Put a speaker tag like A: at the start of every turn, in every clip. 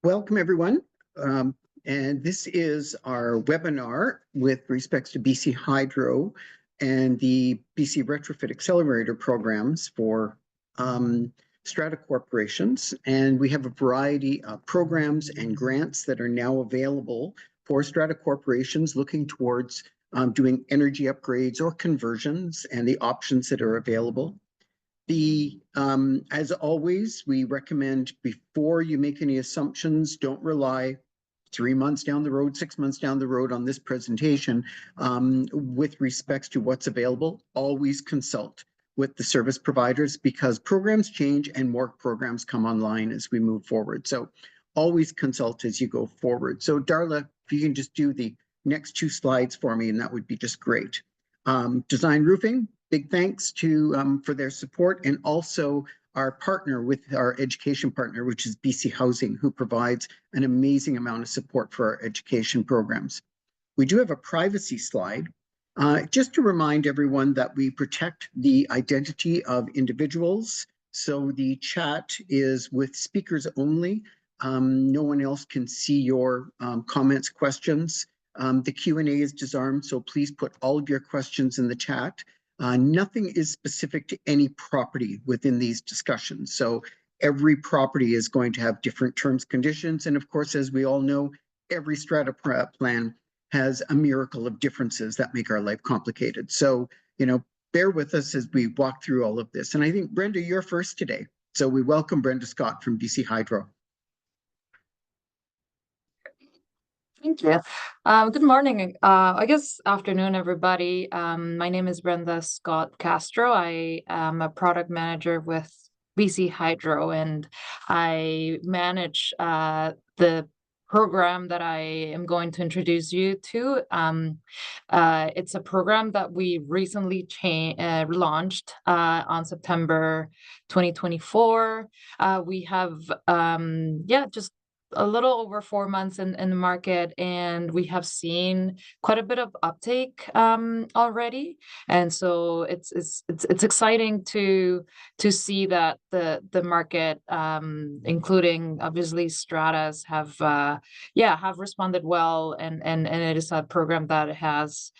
A: Welcome, everyone. And this is our webinar with respects to BC Hydro and the BC Retrofit Accelerator programs for strata corporations. And we have a variety of programs and grants that are now available for strata corporations looking towards doing energy upgrades or conversions and the options that are available. As always, we recommend before you make any assumptions, don't rely 3 months down the road, 6 months down the road on this presentation with respects to what's available. Always consult with the service providers because programs change and more programs come online as we move forward. So always consult as you go forward. So Darla, if you can just do the next 2 slides for me, and that would be just great. Design Roofing, big thanks to for their support, and also our partner with our education partner, which is BC Housing, who provides an amazing amount of support for our education programs. We do have a privacy slide, just to remind everyone that we protect the identity of individuals. So the chat is with speakers only. No one else can see your comments, questions. The Q&A is disarmed, so please put all of your questions in the chat. Nothing is specific to any property within these discussions. So every property is going to have different terms, conditions, and of course, as we all know, every strata plan has a miracle of differences that make our life complicated. So, bear with us as we walk through all of this. And I think, Brenda, you're first today. So we welcome Brenda Scott from BC Hydro.
B: Thank you. Good morning. I guess afternoon, everybody. My name is Brenda Scott Castro. I am a product manager with BC Hydro, and I manage the program that I am going to introduce you to. It's a program that we recently launched on September 2024. We have, just a little over 4 months in the market, and we have seen quite a bit of uptake already. And so it's exciting to see that the market, including obviously Stratas, have responded well, and it is a program that has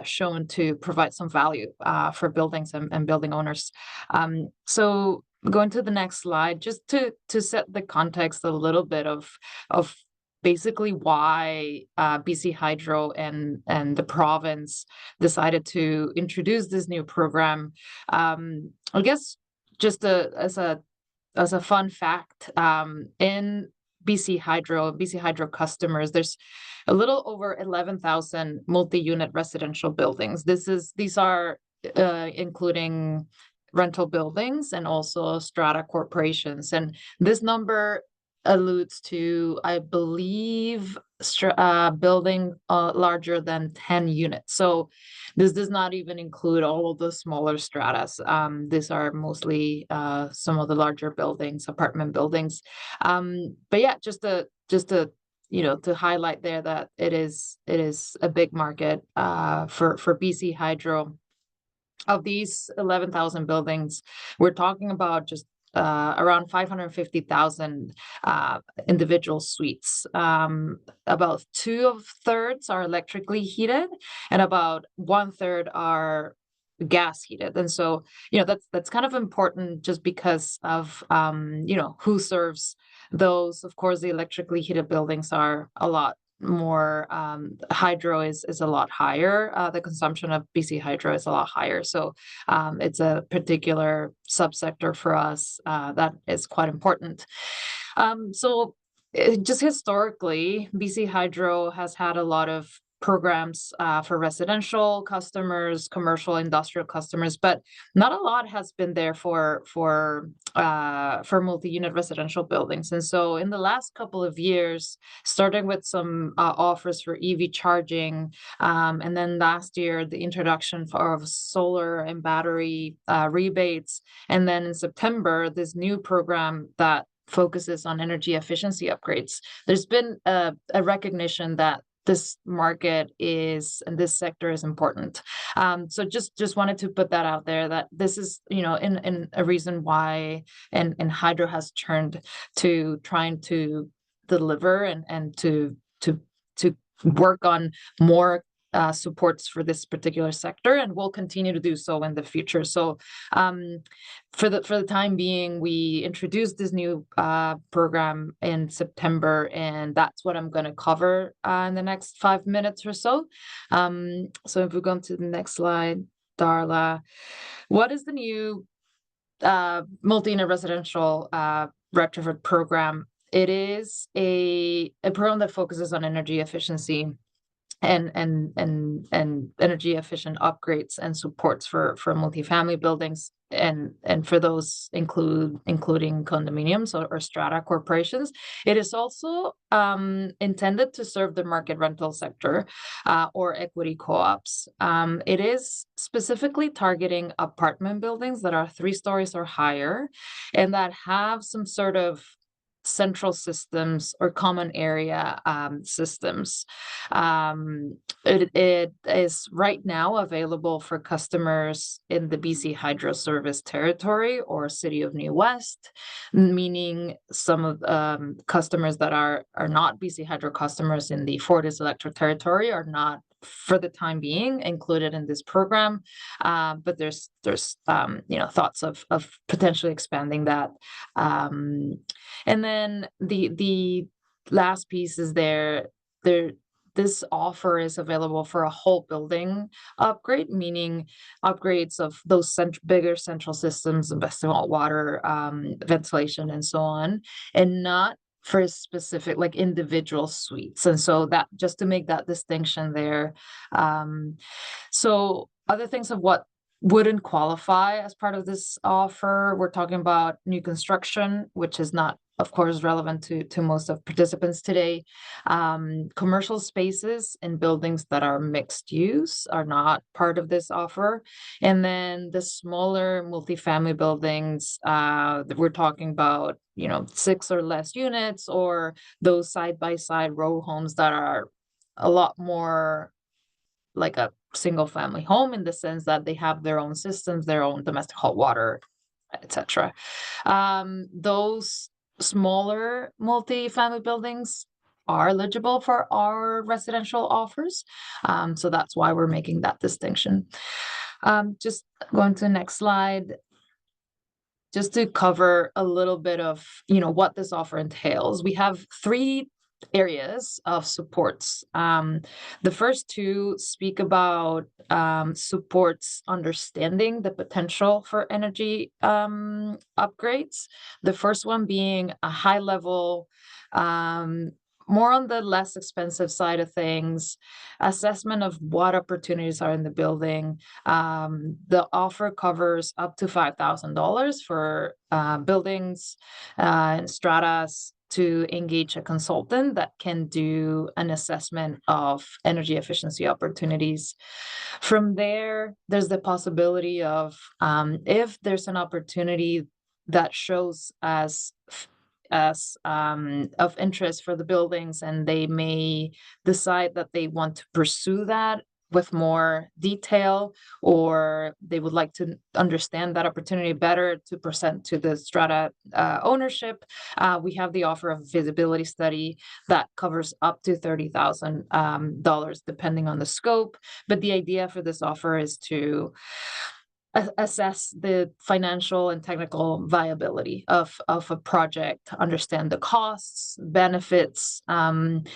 B: shown to provide some value for buildings and building owners. So going to the next slide, just to set the context a little bit of basically why BC Hydro and the province decided to introduce this new program. I guess just as a fun fact, in BC Hydro customers, there's a little over 11,000 multi-unit residential buildings. These are including rental buildings and also strata corporations. And this number alludes to, I believe, building larger than 10 units. So this does not even include all of the smaller stratas. These are mostly some of the larger buildings, apartment buildings. But yeah, just to to highlight there that it is a big market for BC Hydro. Of these 11,000 buildings, we're talking about just around 550,000 individual suites. About 2/3 are electrically heated, and about 1/3 are gas heated. And so, that's kind of important just because of who serves those. Of course, the electrically heated buildings are a lot more, hydro is a lot higher. The consumption of BC Hydro is a lot higher. So it's a particular subsector for us that is quite important. Just historically, BC Hydro has had a lot of programs for residential customers, commercial, industrial customers, but not a lot has been there for multi-unit residential buildings. And so in the last couple of years, starting with some offers for EV charging, and then last year, the introduction of solar and battery rebates, and then in September, this new program that focuses on energy efficiency upgrades. There's been a recognition that this market is, and this sector is important. So just wanted to put that out there, that this is, in a reason why and Hydro has turned to trying to deliver and to work on more supports for this particular sector, and we'll continue to do so in the future. So for the time being, we introduced this new program in September, and that's what I'm going to cover in the next 5 minutes or so. So if we go on to the next slide, Darla, what is the new multi-unit residential retrofit program? It is a program that focuses on energy efficiency and energy efficient upgrades and supports for multifamily buildings, and for those including condominiums or strata corporations. It is also intended to serve the market rental sector or equity co-ops. It is specifically targeting apartment buildings that are 3 stories or higher and that have some sort of central systems or common area systems. It is right now available for customers in the BC Hydro Service territory or City of New West, meaning some of customers that are not BC Hydro customers in the Fortis Electric territory are not, for the time being, included in this program, but there's thoughts of potentially expanding that. And then the last piece is this offer is available for a whole building upgrade, meaning upgrades of those bigger central systems, investing in water, ventilation, and so on, and not for specific like individual suites. And so that, just to make that distinction there. So other things of what wouldn't qualify as part of this offer, we're talking about new construction, which is not, of course, relevant to most of participants today. Commercial spaces in buildings that are mixed use are not part of this offer. And then the smaller multifamily buildings, we're talking about 6 or less units, or those side-by-side row homes that are a lot more like a single family home, in the sense that they have their own systems, their own domestic hot water, etc. Those smaller multi-family buildings are eligible for our residential offers. So that's why we're making that distinction. Just going to the next slide, just to cover a little bit of what this offer entails. We have 3 areas of supports. The first 2 speak about supports understanding the potential for energy upgrades. The first one being a high level, more on the less expensive side of things, assessment of what opportunities are in the building. The offer covers up to $5,000 for buildings and stratas to engage a consultant that can do an assessment of energy efficiency opportunities. From there, there's the possibility of, if there's an opportunity that shows as of interest for the buildings, and they may decide that they want to pursue that with more detail, or they would like to understand that opportunity better to present to the strata ownership, we have the offer of feasibility study that covers up to $30,000 depending on the scope. But the idea for this offer is to assess the financial and technical viability of a project, understand the costs, benefits, and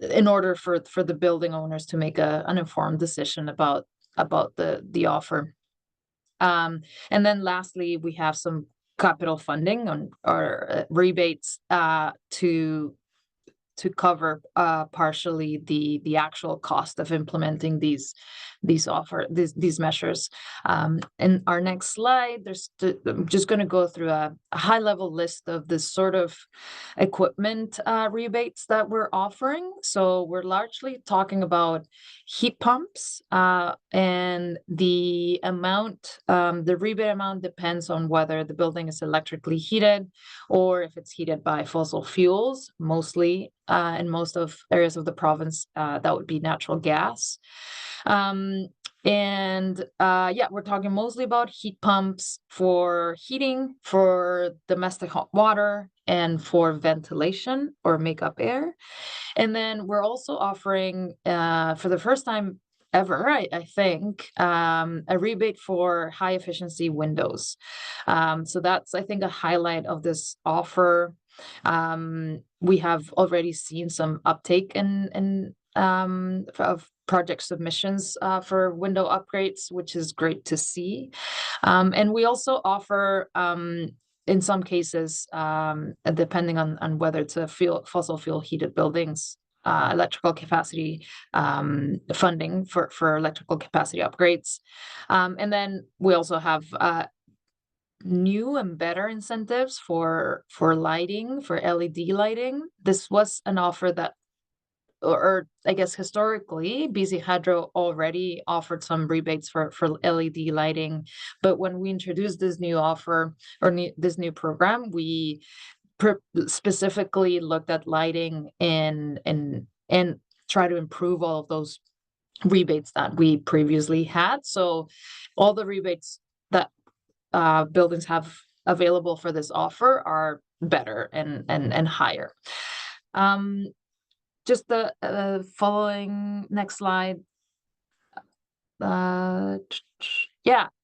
B: in order for the building owners to make an informed decision about the offer. And then lastly, we have some capital funding or rebates to cover partially the actual cost of implementing these measures. In our next slide, I'm just going to go through a high level list of the sort of equipment rebates that we're offering. So we're largely talking about heat pumps, and the amount, the rebate amount depends on whether the building is electrically heated or if it's heated by fossil fuels, mostly in most of areas of the province, that would be natural gas. Yeah, we're talking mostly about heat pumps for heating, for domestic hot water, and for ventilation or makeup air. And then we're also offering, for the first time ever, I think, a rebate for high efficiency windows. So that's, I think, a highlight of this offer. We have already seen some uptake of project submissions for window upgrades, which is great to see. And we also offer, in some cases, depending on whether it's a fossil fuel heated buildings, electrical capacity funding for electrical capacity upgrades. And then we also have new and better incentives for lighting, for LED lighting. This was an offer that, or I guess historically, BC Hydro already offered some rebates for LED lighting. But when we introduced this new offer or this new program, we specifically looked at lighting and try to improve all of those rebates that we previously had. So all the rebates that buildings have available for this offer are better and higher. Just the following next slide. Yeah,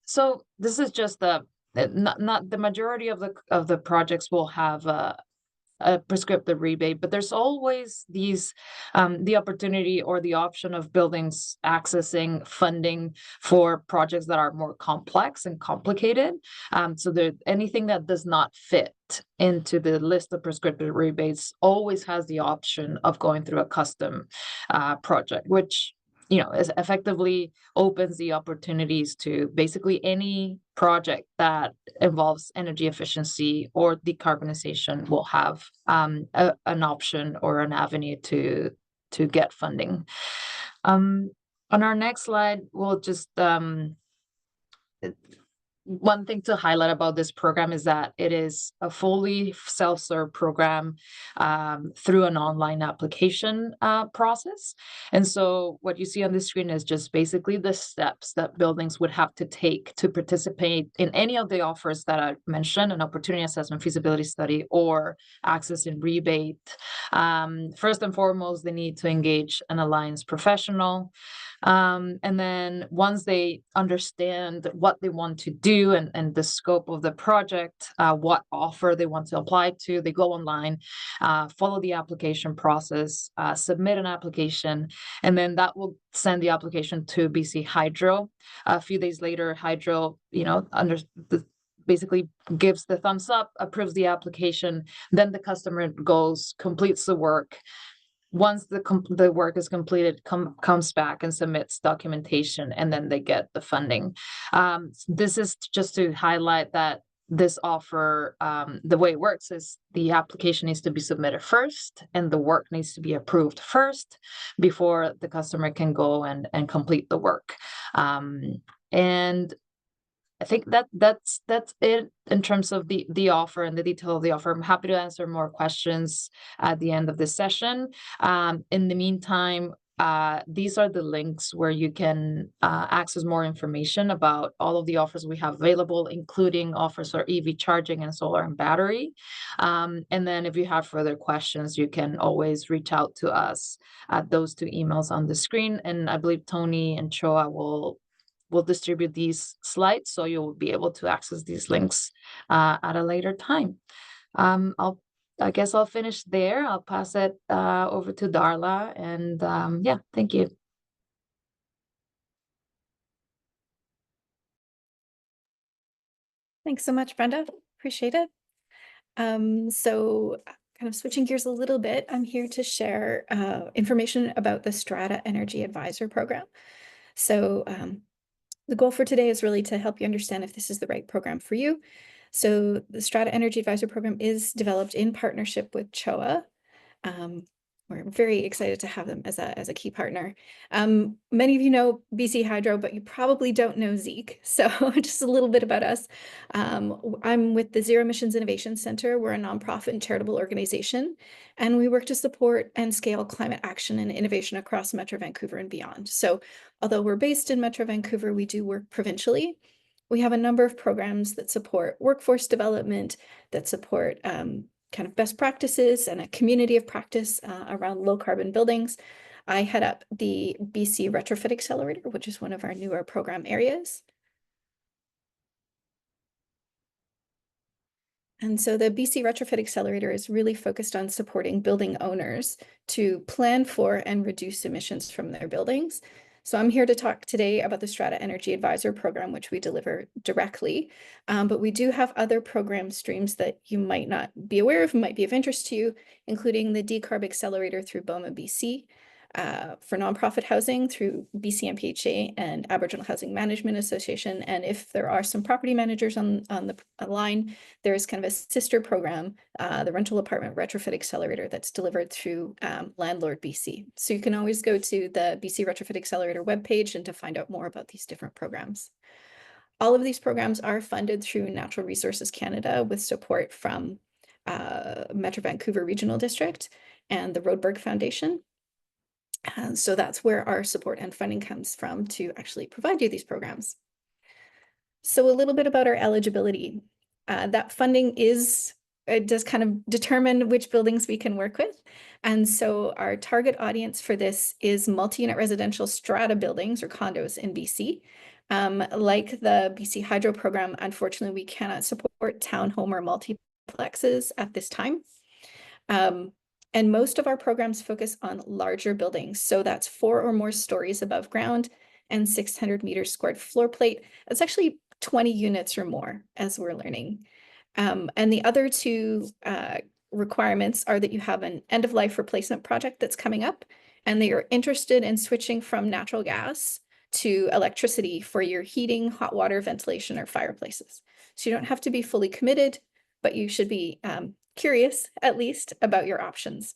B: so this is just not the majority of the projects will have a prescriptive rebate, but there's always the opportunity or the option of buildings accessing funding for projects that are more complex and complicated. So anything that does not fit into the list of prescriptive rebates always has the option of going through a custom project, which is effectively opens the opportunities to basically any project that involves energy efficiency or decarbonization will have an option or an avenue to get funding. On our next slide, we'll just one thing to highlight about this program is that it is a fully self-serve program through an online application process. And so what you see on the screen is just basically the steps that buildings would have to take to participate in any of the offers that I mentioned, an opportunity assessment, feasibility study, or access and rebate. First and foremost, they need to engage an alliance professional. And then once they understand what they want to do and the scope of the project, what offer they want to apply to, they go online, follow the application process, submit an application, and then that will send the application to BC Hydro. A few days later, Hydro, basically gives the thumbs up, approves the application, then the customer goes, completes the work. Once the work is completed, comes back and submits documentation, and then they get the funding. This is just to highlight that this offer, the way it works is the application needs to be submitted first, and the work needs to be approved first before the customer can go and complete the work. And I think that's it in terms of the offer and the detail of the offer. I'm happy to answer more questions at the end of this session. In the meantime, these are the links where you can access more information about all of the offers we have available, including offers for EV charging and solar and battery. And then if you have further questions, you can always reach out to us at those two emails on the screen. And I believe Tony and Choa will distribute these slides, so you'll be able to access these links at a later time. I guess I'll finish there. I'll pass it over to Darla, and yeah, thank you.
C: Thanks so much, Brenda. Appreciate it. So kind of switching gears a little bit, I'm here to share information about the Strata Energy Advisor Program. So the goal for today is really to help you understand if this is the right program for you. So the Strata Energy Advisor Program is developed in partnership with CHOA. we're very excited to have them as a key partner. Many of you know BC Hydro, but you probably don't know Zeke. So just a little bit about us. I'm with the Zero Emissions Innovation Center. We're a nonprofit and charitable organization, and we work to support and scale climate action and innovation across Metro Vancouver and beyond. So although we're based in Metro Vancouver, we do work provincially. We have a number of programs that support workforce development, that support kind of best practices and a community of practice around low carbon buildings. I head up the BC Retrofit Accelerator, which is one of our newer program areas. And so the BC Retrofit Accelerator is really focused on supporting building owners to plan for and reduce emissions from their buildings. So I'm here to talk today about the Strata Energy Advisor program, which we deliver directly. But we do have other program streams that you might not be aware of, might be of interest to you, including the Decarb Accelerator through BOMA BC, for nonprofit housing through BC MPHA and Aboriginal Housing Management Association. And if there are some property managers on the line, there's kind of a sister program, the Rental Apartment Retrofit Accelerator, that's delivered through Landlord BC. So you can always go to the BC Retrofit Accelerator webpage and to find out more about these different programs. All of these programs are funded through Natural Resources Canada with support from Metro Vancouver Regional District and the Roadberg Foundation. And so that's where our support and funding comes from to actually provide you these programs. So a little bit about our eligibility. That funding does kind of determine which buildings we can work with. And so our target audience for this is multi-unit residential strata buildings or condos in BC. Like the BC Hydro program, unfortunately, we cannot support townhome or multiplexes at this time. And most of our programs focus on larger buildings. So that's 4 or more stories above ground and 600 meters squared floor plate. That's actually 20 units or more, as we're learning. And the other two requirements are that you have an end-of-life replacement project that's coming up, and that you're interested in switching from natural gas to electricity for your heating, hot water, ventilation, or fireplaces. So you don't have to be fully committed, but you should be curious, at least, about your options.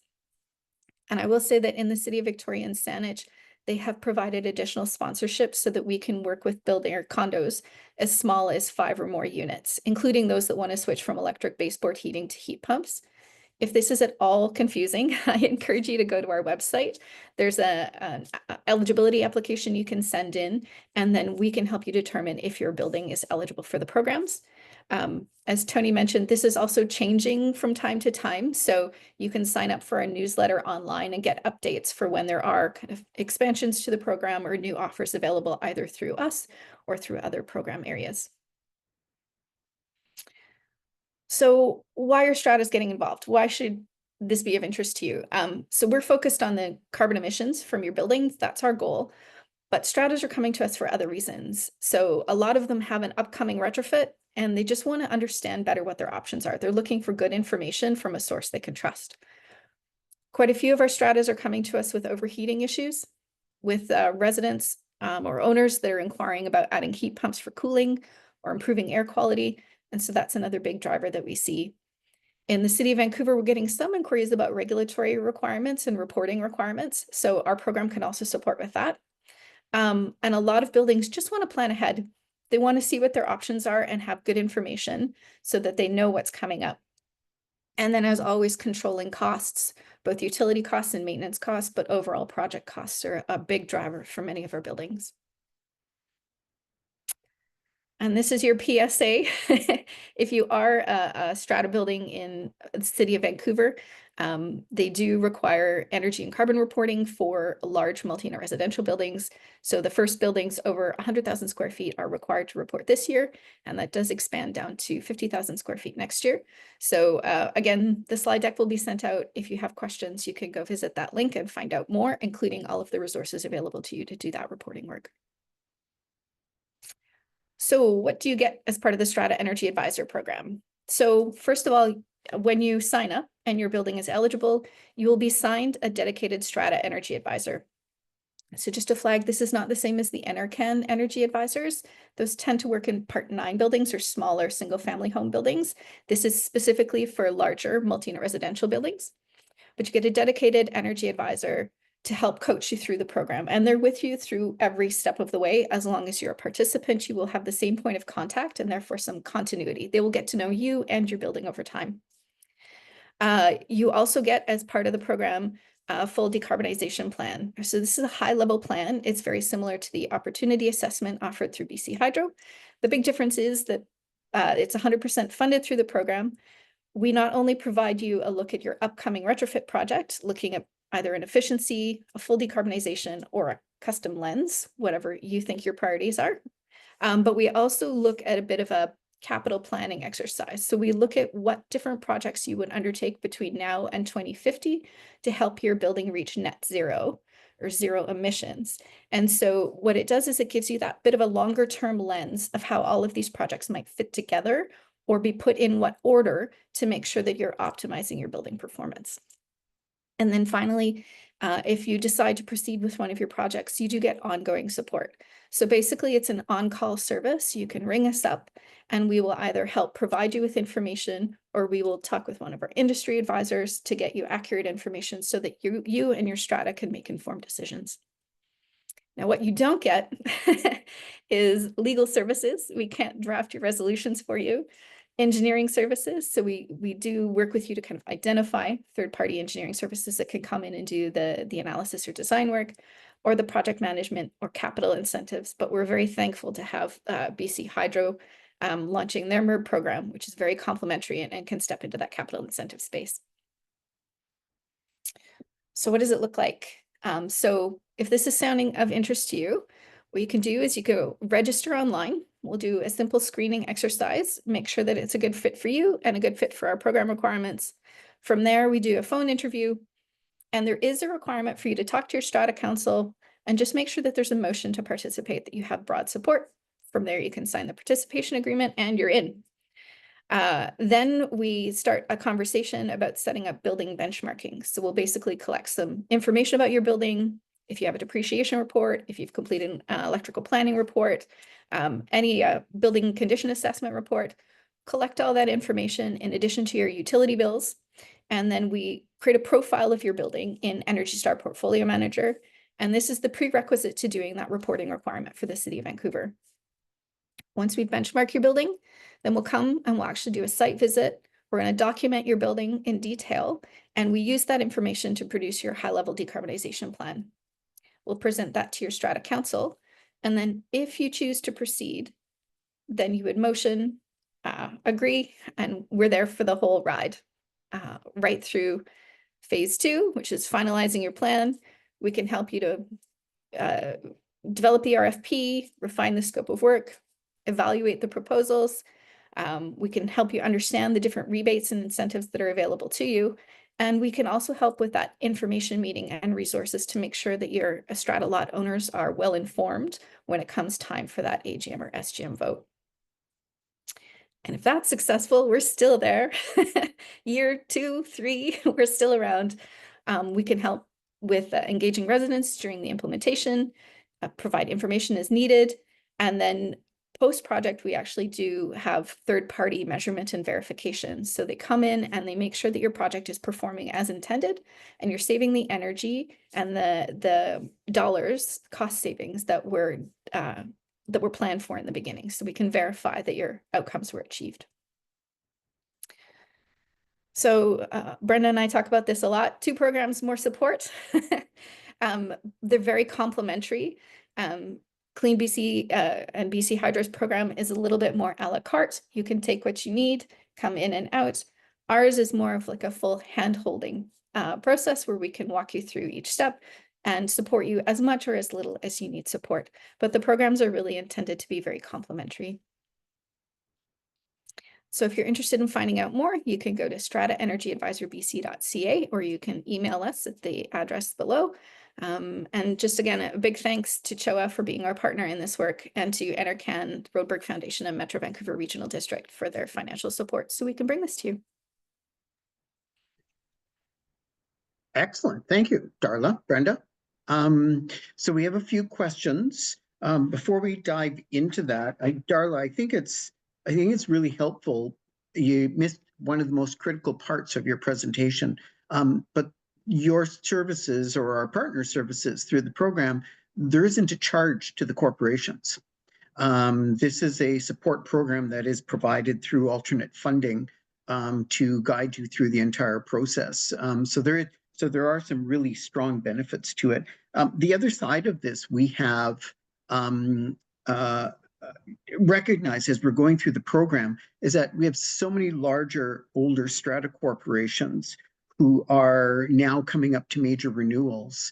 C: And I will say that in the City of Victoria and Saanich, they have provided additional sponsorships so that we can work with building our condos as small as 5 or more units, including those that want to switch from electric baseboard heating to heat pumps. If this is at all confusing, I encourage you to go to our website. There's an eligibility application you can send in, and then we can help you determine if your building is eligible for the programs. As Tony mentioned, this is also changing from time to time, so you can sign up for a newsletter online and get updates for when there are kind of expansions to the program or new offers available either through us or through other program areas. So why are Stratas getting involved? Why should this be of interest to you? So we're focused on the carbon emissions from your buildings. That's our goal. But Stratas are coming to us for other reasons. So a lot of them have an upcoming retrofit and they just want to understand better what their options are. They're looking for good information from a source they can trust. Quite a few of our Stratas are coming to us with overheating issues, with residents or owners that are inquiring about adding heat pumps for cooling or improving air quality. And so that's another big driver that we see. In the City of Vancouver, we're getting some inquiries about regulatory requirements and reporting requirements. So our program can also support with that. And a lot of buildings just want to plan ahead. They want to see what their options are and have good information so that they know what's coming up. And then as always, controlling costs, both utility costs and maintenance costs, but overall project costs are a big driver for many of our buildings. And this is your PSA. If you are a strata building in the City of Vancouver, they do require energy and carbon reporting for large multi-unit residential buildings. So the first buildings over 100,000 square feet are required to report this year, and that does expand down to 50,000 square feet next year. So again, the slide deck will be sent out. If you have questions, you can go visit that link and find out more, including all of the resources available to you to do that reporting work. So what do you get as part of the Strata Energy Advisor program? So first of all, when you sign up and your building is eligible, you will be signed a dedicated Strata Energy Advisor. So just to flag, this is not the same as the NRCan Energy Advisors. Those tend to work in Part 9 buildings or smaller single-family home buildings. This is specifically for larger multi-unit residential buildings. but you get a dedicated energy advisor to help coach you through the program. And they're with you through every step of the way. As long as you're a participant, you will have the same point of contact and therefore some continuity. They will get to know you and your building over time. You also get, as part of the program, a full decarbonization plan. So this is a high-level plan. It's very similar to the opportunity assessment offered through BC Hydro. The big difference is that it's 100% funded through the program. We not only provide you a look at your upcoming retrofit project, looking at either an efficiency, a full decarbonization, or a custom lens, whatever you think your priorities are, but we also look at a bit of a capital planning exercise. So we look at what different projects you would undertake between now and 2050 to help your building reach net zero or zero emissions. And so what it does is it gives you that bit of a longer term lens of how all of these projects might fit together or be put in what order to make sure that you're optimizing your building performance. And then finally, if you decide to proceed with one of your projects, you do get ongoing support. So basically, it's an on-call service. You can ring us up and we will either help provide you with information or we will talk with one of our industry advisors to get you accurate information so that you and your strata can make informed decisions. Now, what you don't get is legal services. We can't draft your resolutions for you. Engineering services. So we do work with you to kind of identify third-party engineering services that can come in and do the analysis or design work, or the project management or capital incentives. But we're very thankful to have BC Hydro launching their MERB program, which is very complementary and can step into that capital incentive space. So what does it look like? So if this is sounding of interest to you, what you can do is you go register online. We'll do a simple screening exercise, make sure that it's a good fit for you and a good fit for our program requirements. From there, we do a phone interview, and there is a requirement for you to talk to your strata council and just make sure that there's a motion to participate, that you have broad support. From there, you can sign the participation agreement and you're in. Then we start a conversation about setting up building benchmarking. So we'll basically collect some information about your building, if you have a depreciation report, if you've completed an electrical planning report, any building condition assessment report, collect all that information in addition to your utility bills. And then we create a profile of your building in Energy Star Portfolio Manager. And this is the prerequisite to doing that reporting requirement for the City of Vancouver. Once we benchmark your building, then we'll come and we'll actually do a site visit. We're going to document your building in detail, and we use that information to produce your high-level decarbonization plan. We'll present that to your strata council, and then if you choose to proceed, then you would motion, agree, and we're there for the whole ride, right through phase 2, which is finalizing your plan. We can help you to develop the RFP, refine the scope of work, evaluate the proposals. We can help you understand the different rebates and incentives that are available to you. And we can also help with that information meeting and resources to make sure that your strata lot owners are well informed when it comes time for that AGM or SGM vote. And if that's successful, we're still there. Year 2, 3, we're still around. We can help with engaging residents during the implementation, provide information as needed, and then post-project, we actually do have third-party measurement and verification. So they come in and they make sure that your project is performing as intended, and you're saving the energy and the dollars, cost savings that were planned for in the beginning. So we can verify that your outcomes were achieved. So Brenda and I talk about this a lot. 2 programs, more support. They're very complementary. Clean BC and BC Hydro's program is a little bit more a la carte. You can take what you need, come in and out. Ours is more of like a full hand-holding process where we can walk you through each step and support you as much or as little as you need support. But the programs are really intended to be very complementary. So if you're interested in finding out more, you can go to strataenergyadvisorbc.ca or you can email us at the address below. And just again, a big thanks to CHOA for being our partner in this work, and to NRCan, Roadburg Foundation, and Metro Vancouver Regional District for their financial support so we can bring this to you.
A: Excellent. Thank you, Darla, Brenda. So we have a few questions. Before we dive into that, Darla, I think it's really helpful. You missed one of the most critical parts of your presentation, but your services or our partner services through the program, there isn't a charge to the corporations. This is a support program that is provided through alternate funding to guide you through the entire process. So there are some really strong benefits to it. The other side of this, we have recognized as we're going through the program, is that we have so many larger, older strata corporations who are now coming up to major renewals.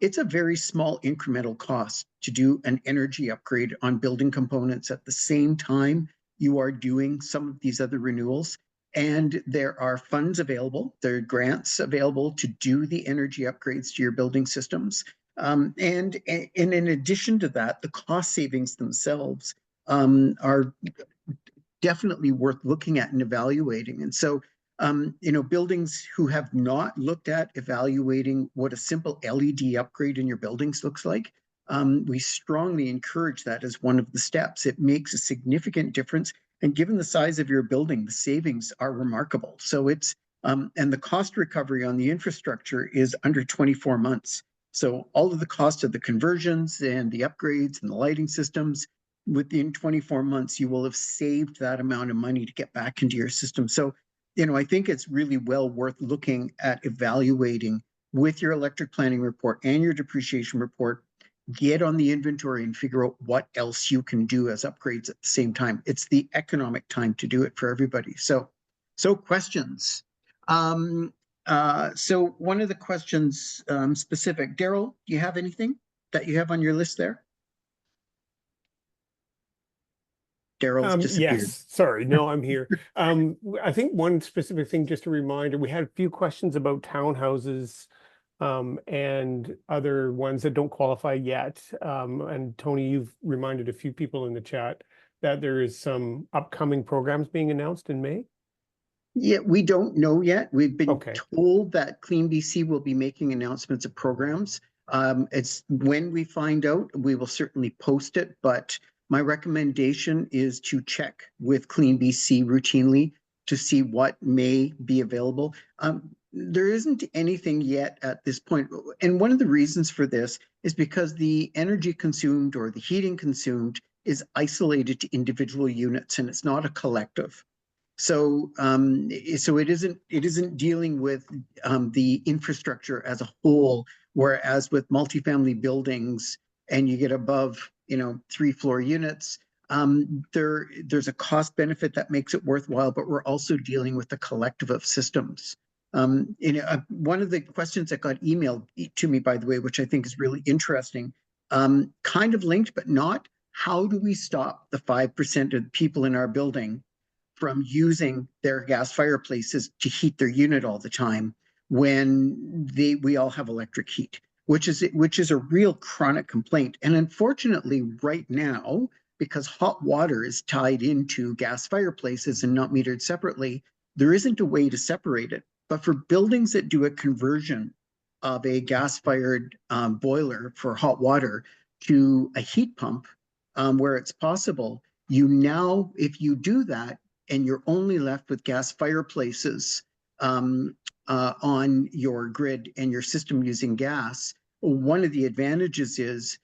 A: It's a very small incremental cost to do an energy upgrade on building components at the same time you are doing some of these other renewals. And there are funds available, there are grants available to do the energy upgrades to your building systems. And in addition to that, the cost savings themselves are definitely worth looking at and evaluating. And so, buildings who have not looked at evaluating what a simple LED upgrade in your buildings looks like, we strongly encourage that as one of the steps. It makes a significant difference. And given the size of your building, the savings are remarkable. So it's, and the cost recovery on the infrastructure is under 24 months. So all of the cost of the conversions and the upgrades and the lighting systems, within 24 months, you will have saved that amount of money to get back into your system. So, I think it's really well worth looking at evaluating with your electric planning report and your depreciation report. Get on the inventory and figure out what else you can do as upgrades at the same time. It's the economic time to do it for everybody. So questions. So one of the questions specific, Daryl, do you have anything that you have on your list there? Daryl's disappeared.
D: Yes, sorry. No, I'm here. I think one specific thing, just a reminder, we had a few questions about townhouses and other ones that don't qualify yet. And Tony, you've reminded a few people in the chat that there is some upcoming programs being announced in May.
A: Yeah, we don't know yet. We've been
D: Okay.
A: told that Clean BC will be making announcements of programs. It's when we find out, we will certainly post it, but my recommendation is to check with Clean BC routinely to see what may be available. There isn't anything yet at this point. And one of the reasons for this is because the energy consumed or the heating consumed is isolated to individual units and it's not a collective. So, so it isn't dealing with the infrastructure as a whole, whereas with multifamily buildings and you get above, 3-floor units, there's a cost benefit that makes it worthwhile, but we're also dealing with the collective of systems. One of the questions that got emailed to me, by the way, which I think is really interesting, kind of linked, but not, how do we stop the 5% of people in our building from using their gas fireplaces to heat their unit all the time when we all have electric heat, which is a real chronic complaint. And unfortunately, right now, because hot water is tied into gas fireplaces and not metered separately, there isn't a way to separate it. But for buildings that do a conversion of a gas-fired boiler for hot water to a heat pump, where it's possible, if you do that, and you're only left with gas fireplaces on your grid and your system using gas, one of the advantages is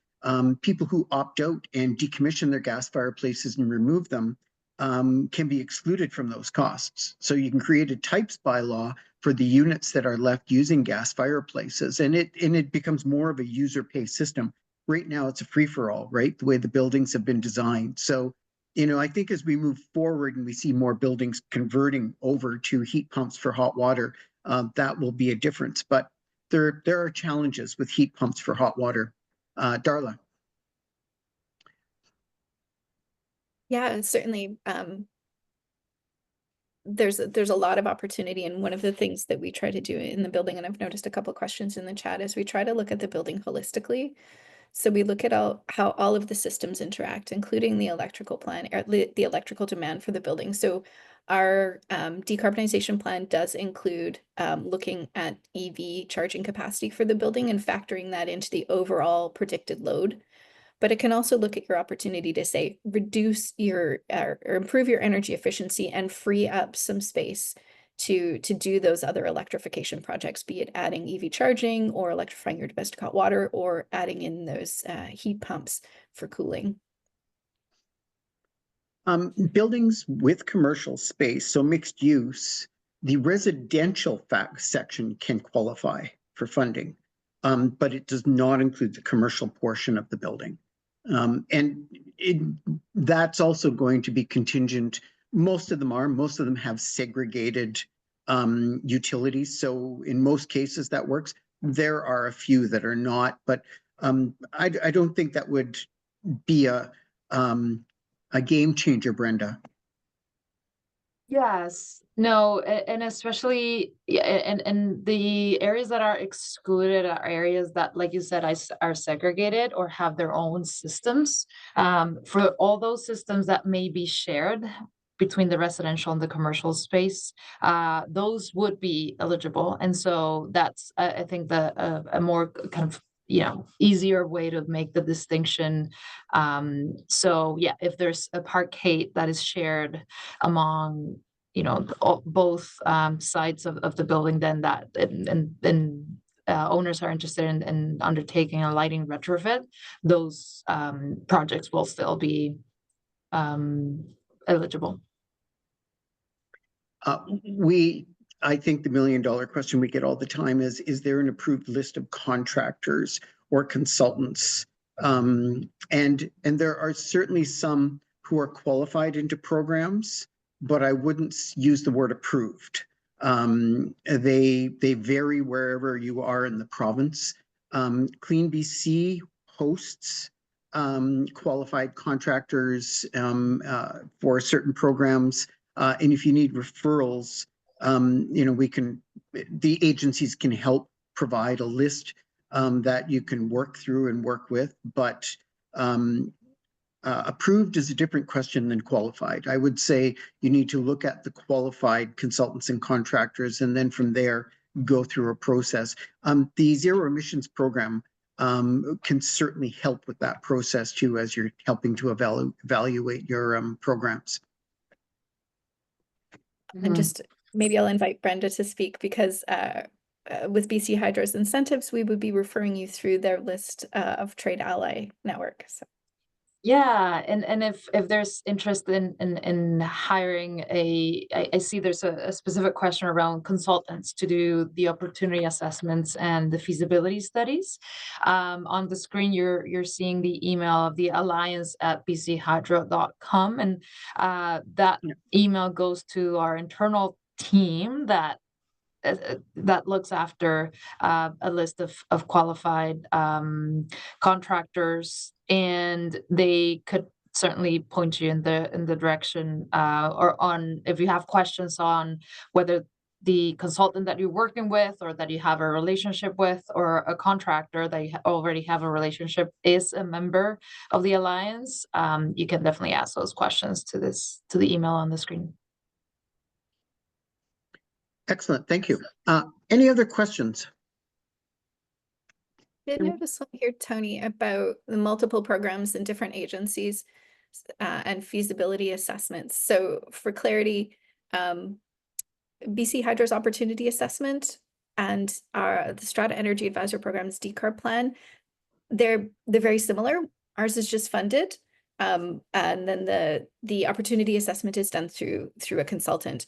A: people who opt out and decommission their gas fireplaces and remove them can be excluded from those costs. So you can create a types bylaw for the units that are left using gas fireplaces, and it becomes more of a user pay system. Right now, it's a free-for-all, right? The way the buildings have been designed. So I think as we move forward and we see more buildings converting over to heat pumps for hot water, that will be a difference. But there are challenges with heat pumps for hot water. Darla.
C: Yeah, certainly. There's a lot of opportunity, and one of the things that we try to do in the building, and I've noticed a couple of questions in the chat, is we try to look at the building holistically. So we look at how all of the systems interact, including the electrical plan, or the electrical demand for the building. So our decarbonization plan does include looking at EV charging capacity for the building and factoring that into the overall predicted load. But it can also look at your opportunity to say, reduce your or improve your energy efficiency and free up some space to do those other electrification projects, be it adding EV charging or electrifying your domestic hot water or adding in those heat pumps for cooling.
A: Buildings with commercial space, so mixed use, the residential section can qualify for funding, but it does not include the commercial portion of the building. And that's also going to be contingent. Most of them have segregated utilities. So in most cases that works. There are a few that are not, but I don't think that would be a game changer, Brenda.
B: Yes, no, and especially and the areas that are excluded are areas that, like you said, are segregated or have their own systems. For all those systems that may be shared between the residential and the commercial space, those would be eligible. And so that's, I think, a more kind of easier way to make the distinction. So yeah, if there's a parkade that is shared among both sides of the building, then that and owners are interested in undertaking a lighting retrofit, those projects will still be eligible.
A: I think the $1 million question we get all the time is there an approved list of contractors or consultants? And there are certainly some who are qualified into programs, but I wouldn't use the word approved. They vary wherever you are in the province. Clean BC hosts qualified contractors for certain programs. And if you need referrals, the agencies can help provide a list that you can work through and work with, but approved is a different question than qualified. I would say you need to look at the qualified consultants and contractors, and then from there, go through a process. The zero emissions program can certainly help with that process too, as you're helping to evaluate your programs.
C: And just maybe I'll invite Brenda to speak, because with BC Hydro's incentives, we would be referring you through their list of trade ally network. So.
B: Yeah, and if there's interest in hiring I see there's a specific question around consultants to do the opportunity assessments and the feasibility studies. On the screen, you're seeing the email of the alliance@bchydro.com, and that email goes to our internal team that looks after a list of qualified contractors, and they could certainly point you in the direction or on if you have questions on whether the consultant that you're working with or that you have a relationship with, or a contractor that you already have a relationship is a member of the Alliance. You can definitely ask those questions to the email on the screen.
A: Excellent, thank you. Any other questions?
C: I did notice one here, Tony, about the multiple programs in different agencies and feasibility assessments. So for clarity, BC Hydro's opportunity assessment and the Strata Energy Advisor Program's decarb plan, they're very similar. Ours is just funded, and then the opportunity assessment is done through a consultant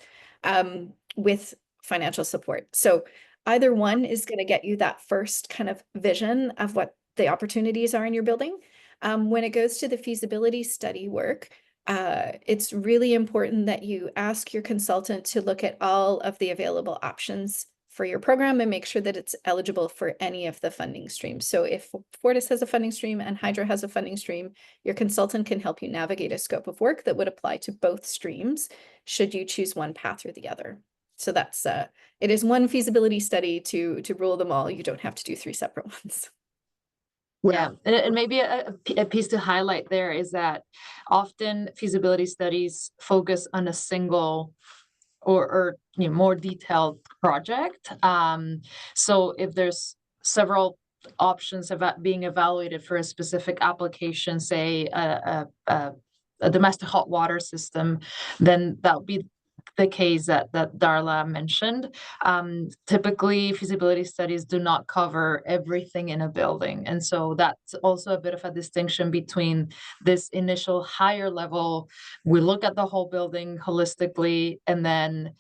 C: with financial support. So either one is going to get you that first kind of vision of what the opportunities are in your building. When it goes to the feasibility study work, it's really important that you ask your consultant to look at all of the available options for your program and make sure that it's eligible for any of the funding streams. So if Fortis has a funding stream and Hydro has a funding stream, your consultant can help you navigate a scope of work that would apply to both streams should you choose one path or the other. So that's it is one feasibility study to rule them all. You don't have to do 3 separate ones.
B: Well, yeah, and maybe a piece to highlight there is that often feasibility studies focus on a single or more detailed project. So if there's several options about being evaluated for a specific application, say a domestic hot water system, then that would be the case that Darla mentioned. Typically, feasibility studies do not cover everything in a building. And so that's also a bit of a distinction between this initial higher level, we look at the whole building holistically, and then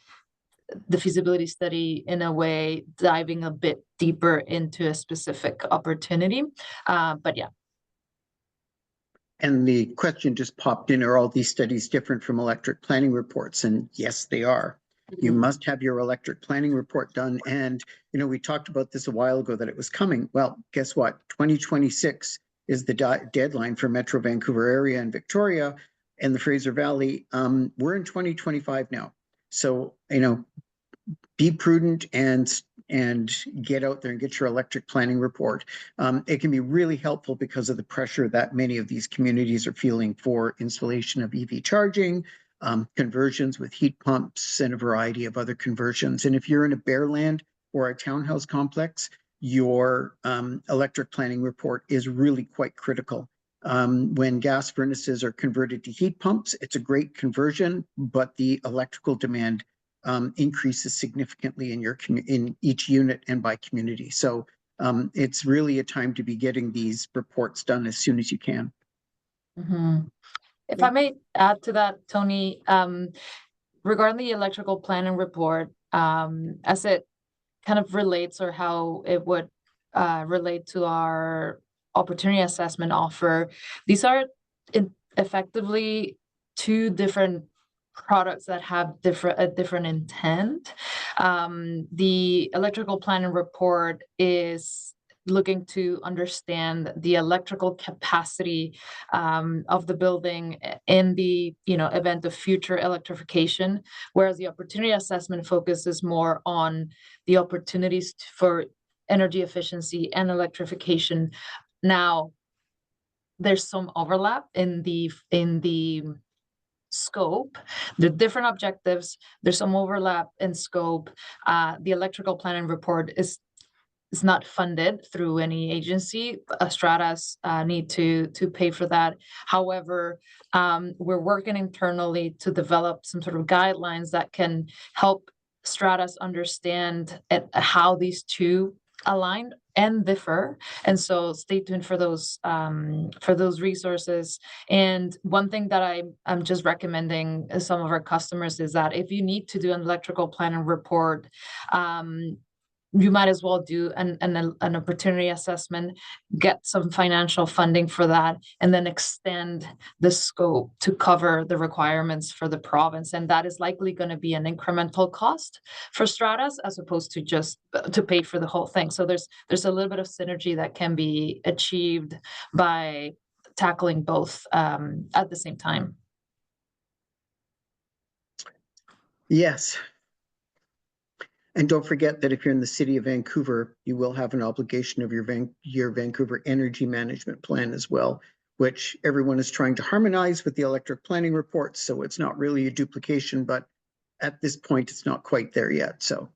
B: the feasibility study in a way diving a bit deeper into a specific opportunity. But yeah.
A: And the question just popped in, are all these studies different from electric planning reports? And yes, they are. You must have your electric planning report done. And, you know, we talked about this a while ago that it was coming. Well, guess what? 2026 is the deadline for Metro Vancouver area and Victoria and the Fraser Valley. We're in 2025 now. So, you know, be prudent and get out there and get your electric planning report. It can be really helpful because of the pressure that many of these communities are feeling for installation of EV charging, conversions with heat pumps, and a variety of other conversions. And if you're in a Bearland or a townhouse complex, your electric planning report is really quite critical. When gas furnaces are converted to heat pumps, it's a great conversion, but the electrical demand increases significantly in each unit and by community. So it's really a time to be getting these reports done as soon as you can.
B: If I may add to that, Tony, regarding the electrical planning report, as it kind of relates or how it would relate to our opportunity assessment offer, these are effectively two different products that have a different intent. The electrical planning report is looking to understand the electrical capacity of the building in the event of future electrification, whereas the opportunity assessment focuses more on the opportunities for energy efficiency and electrification. Now, there's some overlap in the scope. The different objectives, there's some overlap in scope. The electrical planning report is not funded through any agency. Stratas need to pay for that. However, we're working internally to develop some sort of guidelines that can help Stratas understand how these two align and differ. And so stay tuned for those resources. And one thing that I'm just recommending some of our customers is that if you need to do an electrical planning report, you might as well do an opportunity assessment, get some financial funding for that, and then extend the scope to cover the requirements for the province. And that is likely going to be an incremental cost for Stratas as opposed to just to pay for the whole thing. So there's a little bit of synergy that can be achieved by tackling both at the same time.
A: Yes. And don't forget that if you're in the city of Vancouver, you will have an obligation of your Vancouver Energy Management Plan as well, which everyone is trying to harmonize with the electric planning reports. So it's not really a duplication, but at this point, it's not quite there yet. So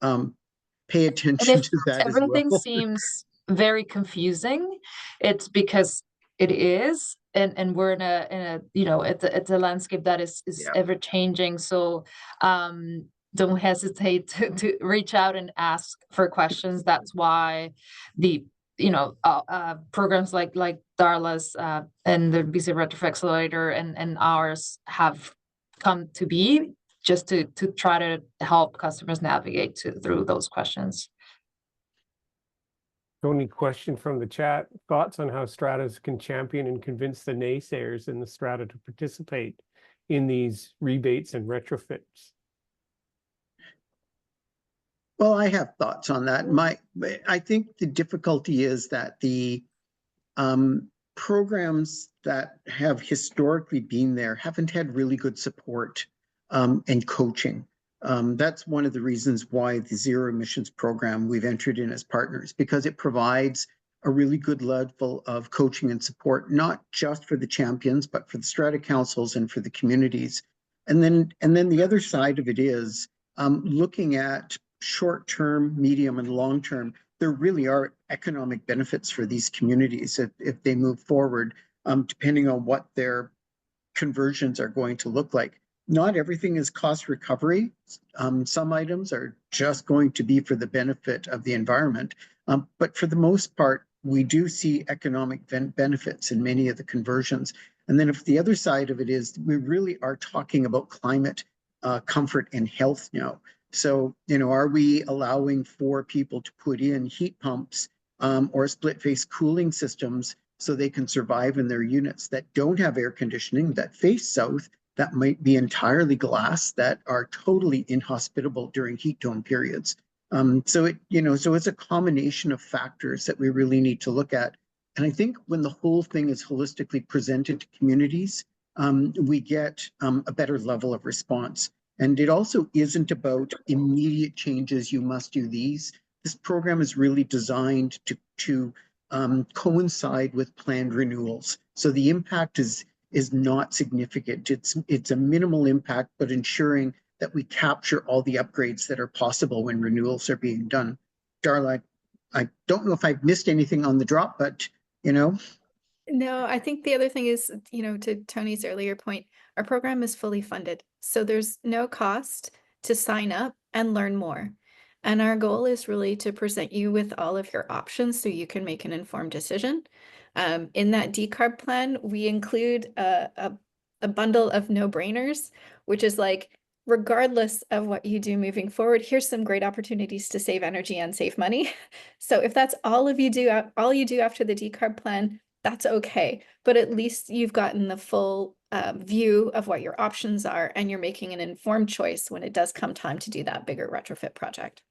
A: pay attention to that as well.
B: Everything seems very confusing. It's because it is, and we're in a it's a landscape that is ever changing. So don't hesitate to reach out and ask for questions. That's why the programs like Darla's and the BC Retrofit Accelerator and ours have come to be, just to try to help customers navigate through those questions.
D: Only question from the chat: thoughts on how Stratas can champion and convince the naysayers in the strata to participate in these rebates and retrofits?
A: Well, I have thoughts on that. I think the difficulty is that the programs that have historically been there haven't had really good support and coaching. That's one of the reasons why the Zero Emissions program we've entered in as partners, because it provides a really good level of coaching and support, not just for the champions, but for the strata councils and for the communities. And then the other side of it is looking at short-term, medium, and long-term. There really are economic benefits for these communities if they move forward, depending on what their conversions are going to look like. not everything is cost recovery. Some items are just going to be for the benefit of the environment. But for the most part, we do see economic benefits in many of the conversions. And then if the other side of it is, we really are talking about climate comfort and health now. So, are we allowing for people to put in heat pumps or split face cooling systems so they can survive in their units that don't have air conditioning, that face south, that might be entirely glass, that are totally inhospitable during heat dome periods. So it's a combination of factors that we really need to look at. And I think when the whole thing is holistically presented to communities, we get a better level of response. And it also isn't about immediate changes. You must do these. This program is really designed to coincide with planned renewals. So the impact is not significant. It's a minimal impact, but ensuring that we capture all the upgrades that are possible when renewals are being done. Darla, I don't know if I've missed anything on the drop, but
C: No, I think the other thing is, to Tony's earlier point, our program is fully funded. So there's no cost to sign up and learn more. And our goal is really to present you with all of your options so you can make an informed decision. In that decarb plan, we include a bundle of no-brainers, which is like, regardless of what you do moving forward, here's some great opportunities to save energy and save money. So if that's all you do after the decarb plan, that's okay. But at least you've gotten the full view of what your options are, and you're making an informed choice when it does come time to do that bigger retrofit project.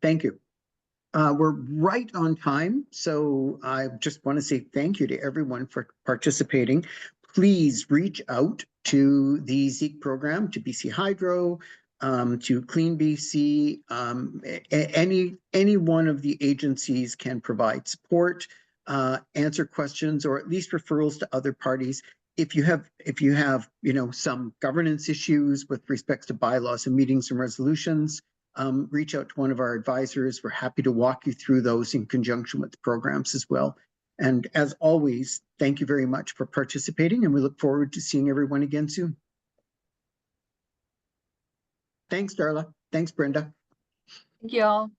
A: thank you. We're right on time, so I just want to say thank you to everyone for participating. Please reach out to the ZEEK program, to BC Hydro, to Clean BC. Any one of the agencies can provide support, answer questions, or at least referrals to other parties. If you have some governance issues with respect to bylaws and meetings and resolutions, reach out to one of our advisors. We're happy to walk you through those in conjunction with the programs as well. And as always, thank you very much for participating, and we look forward to seeing everyone again soon. Thanks, Darla. Thanks, Brenda.
B: Thank you all.